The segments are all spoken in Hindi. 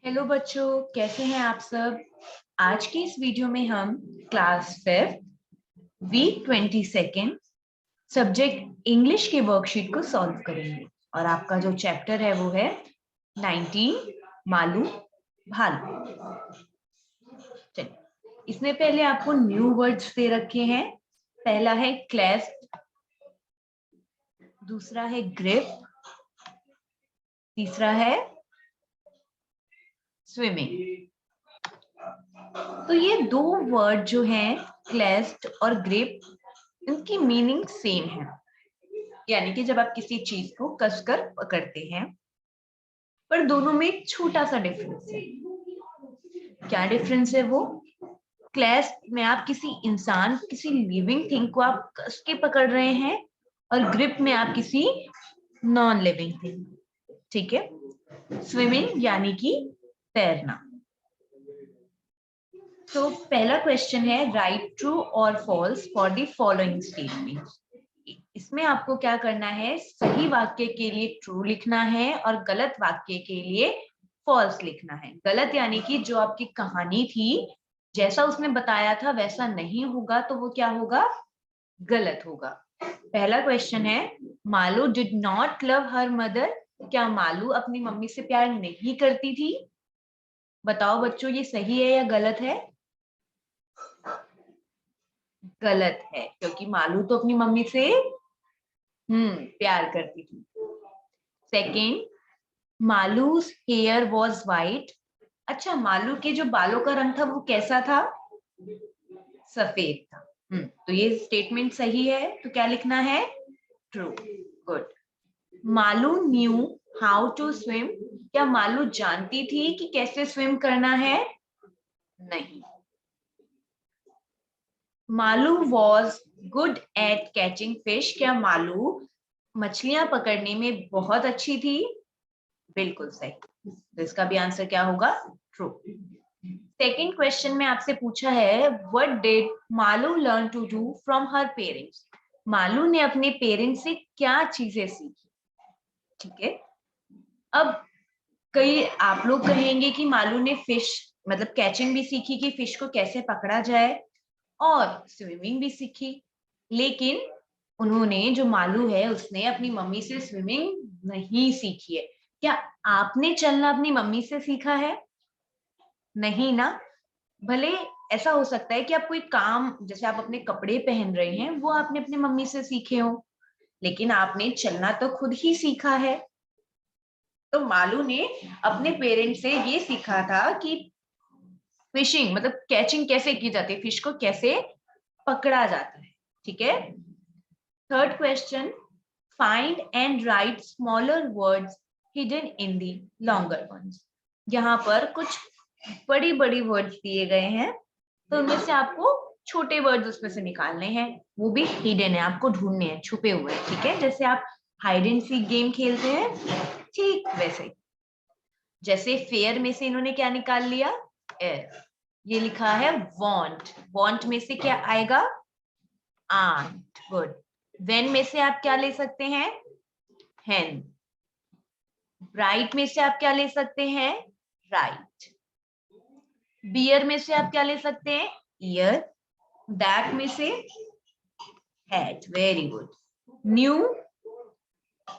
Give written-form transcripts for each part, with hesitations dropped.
हेलो बच्चों, कैसे हैं आप सब। आज की इस वीडियो में हम क्लास 5 वीक 22 सब्जेक्ट इंग्लिश के वर्कशीट को सॉल्व करेंगे। और आपका जो चैप्टर है वो है 19 मालू भालू। चलिए, इसमें पहले आपको न्यू वर्ड्स दे रखे हैं। पहला है क्लैस्प, दूसरा है ग्रिप, तीसरा है स्विमिंग। तो ये दो वर्ड जो हैं क्लेस्प्ड और ग्रिप, इनकी मीनिंग सेम है, यानी कि जब आप किसी चीज को कसकर पकड़ते हैं, पर दोनों में एक छोटा सा डिफरेंस है। क्या डिफरेंस है वो? क्लेस्प में आप किसी इंसान, किसी लिविंग थिंग को आप कस के पकड़ रहे हैं, और ग्रिप में आप किसी नॉन लिविंग थिंग। ठीक है। स्विमिंग यानी कि तैरना। तो पहला क्वेश्चन है राइट ट्रू और false for the following statement. इसमें आपको क्या करना है, सही वाक्य के लिए ट्रू लिखना है और गलत वाक्य के लिए फॉल्स लिखना है। गलत यानी कि जो आपकी कहानी थी, जैसा उसने बताया था वैसा नहीं होगा, तो वो क्या होगा? गलत होगा। पहला क्वेश्चन है Malu did not love her mother. क्या मालू अपनी मम्मी से प्यार नहीं करती थी? बताओ बच्चों, ये सही है या गलत है? गलत है, क्योंकि मालू तो अपनी मम्मी से प्यार करती थी। Second, Malu's hair was white. अच्छा, मालू के जो बालों का रंग था वो कैसा था? सफेद था। तो ये स्टेटमेंट सही है, तो क्या लिखना है? True. Good. Malu knew how to swim. क्या मालू जानती थी कि कैसे स्विम करना है? नहीं। Malu was good at catching fish. क्या मालू मछलियां पकड़ने में बहुत अच्छी थी? बिल्कुल सही। तो इसका भी आंसर क्या होगा? ट्रू। सेकेंड क्वेश्चन में आपसे पूछा है what did Malu learn to do from her parents. Malu ने अपने पेरेंट्स से क्या चीजें सीखी? ठीक है। अब कई आप लोग कहेंगे कि मालू ने फिश मतलब कैचिंग भी सीखी कि फिश को कैसे पकड़ा जाए, और स्विमिंग भी सीखी। लेकिन उन्होंने, जो मालू है, उसने अपनी मम्मी से स्विमिंग नहीं सीखी है। क्या आपने चलना अपनी मम्मी से सीखा है? नहीं ना। भले ऐसा हो सकता है कि आप कोई काम, जैसे आप अपने कपड़े पहन रहे हैं, वो आपने अपनी मम्मी से सीखे हो, लेकिन आपने चलना तो खुद ही सीखा है। तो मालू ने अपने पेरेंट्स से ये सीखा था कि फिशिंग मतलब कैचिंग कैसे की जाती है, फिश को कैसे पकड़ा जाता है। ठीक है। Third question, find and write smaller words hidden in the longer ones. यहाँ पर कुछ बड़ी बड़ी वर्ड्स दिए गए हैं, तो उनमें से आपको छोटे वर्ड्स उसमें से निकालने हैं, वो भी हिडन है, आपको ढूंढने हैं, छुपे हुए हैं। ठीक है, जैसे आप हाइड एंड सीक गेम खेलते हैं, ठीक वैसे। जैसे फेयर में से इन्होंने क्या निकाल लिया? एयर। ये लिखा है वांट, वांट में से क्या आएगा? आंट। गुड। वेन में से आप क्या ले सकते हैं? हैन। ब्राइट में से आप क्या ले सकते हैं? राइट। बियर में से आप क्या ले सकते हैं? ईयर। दैट में से hat. Very good. New,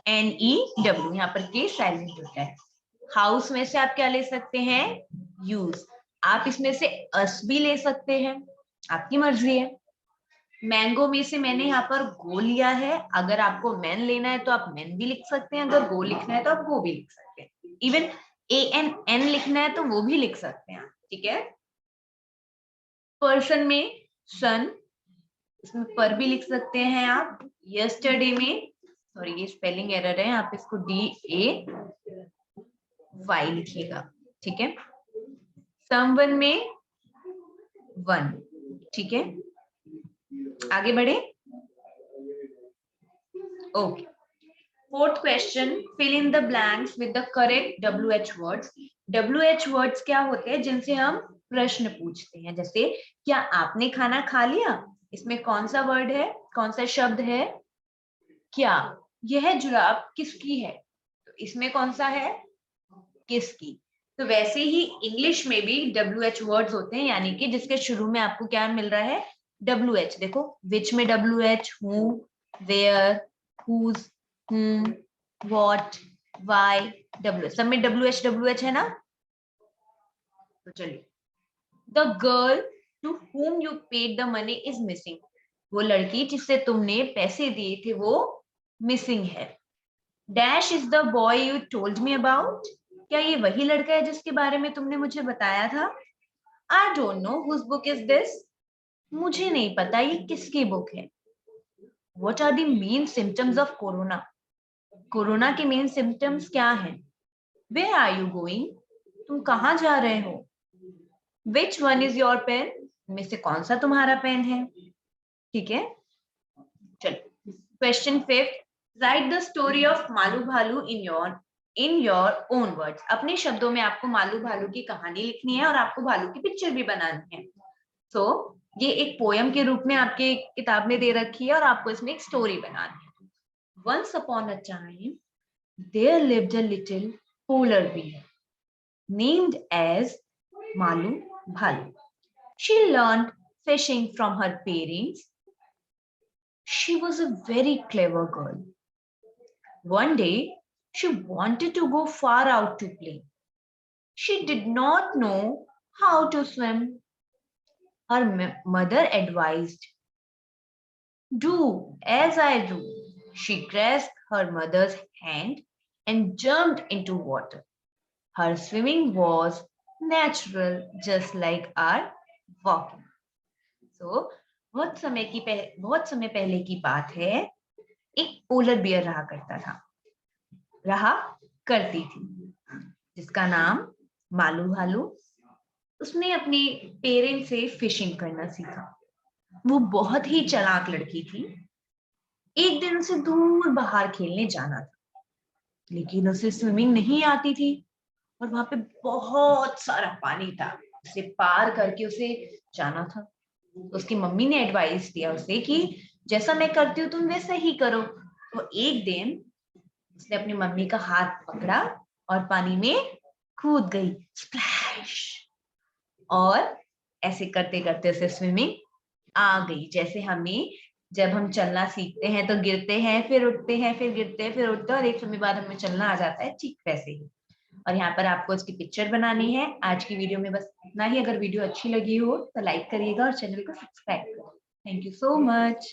NEW, यहाँ पर के साइलेंट होता है। हाउस में से आप क्या ले सकते हैं? यूज। आप इसमें से अस भी ले सकते हैं, आपकी मर्जी है। मैंगो में से मैंने यहाँ पर गो लिया है, अगर आपको मैन लेना है तो आप मैन भी लिख सकते हैं, अगर गो लिखना है तो आप गो भी लिख सकते हैं। इवन ANN लिखना है तो वो भी लिख सकते हैं। ठीक है। पर्सन में सन, इसमें पर भी लिख सकते हैं आप। यस्टरडे में, सॉरी ये स्पेलिंग एरर है, आप इसको DAY लिखिएगा। ठीक है। समवन में वन। ठीक है, आगे बढ़े। Okay. Fourth question, fill in the blanks with the correct WH words. WH words क्या होते हैं? जिनसे हम प्रश्न पूछते हैं। जैसे क्या आपने खाना खा लिया, इसमें कौन सा वर्ड है, कौन सा शब्द है? क्या। यह जुराब किसकी है, तो इसमें कौन सा है? किसकी। तो वैसे ही इंग्लिश में भी WH वर्ड्स होते हैं, यानी कि जिसके शुरू में आपको क्या मिल रहा है, WH। देखो विच में WH, who, where, whose, whom, what, why, WH, सब में WH है ना। तो चलिए, the girl to whom you paid the money is missing। वो लड़की जिससे तुमने पैसे दिए थे वो मिसिंग है। Dash is the boy you told me about. क्या ये वही लड़का है जिसके बारे में तुमने मुझे बताया था। I don't know whose book is this. मुझे नहीं पता ये किसकी बुक है। What are the main symptoms of corona. Corona के मेन सिम्टम्स क्या हैं। Where are you going. तुम कहाँ जा रहे हो। Which one is your pen. में से कौन सा तुम्हारा पेन है। ठीक है, चलो question 5, right the story of Malu भालू इन योर ओन वर्ड्स। अपने शब्दों में आपको मालू भालू की कहानी लिखनी है और आपको भालू की पिक्चर भी बनानी है। तो ये एक पोयम के रूप में आपके किताब में दे रखी है और आपको इसमें एक स्टोरी बनानी है। Once upon a time there lived a little polar bear named as Malu Bhalu. She learned fishing from her parents. She was a very clever girl. One day, she wanted to go far out to play. She did not know how to swim. Her mother advised, do as I do. She grasped her mother's hand and jumped into water. Her swimming was natural, just like our walking. So, बहुत समय पहले की बात है। एक पोलर बियर रहा करती थी जिसका नाम मालू भालू। उसने अपने पेरेंट्स से फिशिंग करना सीखा। वो बहुत ही चालाक लड़की थी। एक दिन उसे दूर बाहर खेलने जाना था, लेकिन उसे स्विमिंग नहीं आती थी और वहां पे बहुत सारा पानी था। उसे पार करके उसे जाना था। उसकी मम्मी ने एडवाइस दिया उसे कि जैसा मैं करती हूँ तुम वैसा ही करो। तो एक दिन उसने अपनी मम्मी का हाथ पकड़ा और पानी में कूद गई, स्प्लैश। और ऐसे करते करते उसे स्विमिंग आ गई। जैसे हमें जब हम चलना सीखते हैं तो गिरते हैं, फिर उठते हैं, फिर गिरते हैं, फिर उठते हैं और एक समय बाद हमें चलना आ जाता है, ठीक वैसे ही। और यहाँ पर आपको इसकी पिक्चर बनानी है। आज की वीडियो में बस इतना ही। अगर वीडियो अच्छी लगी हो तो लाइक करिएगा और चैनल को सब्सक्राइब करें। Thank you so much.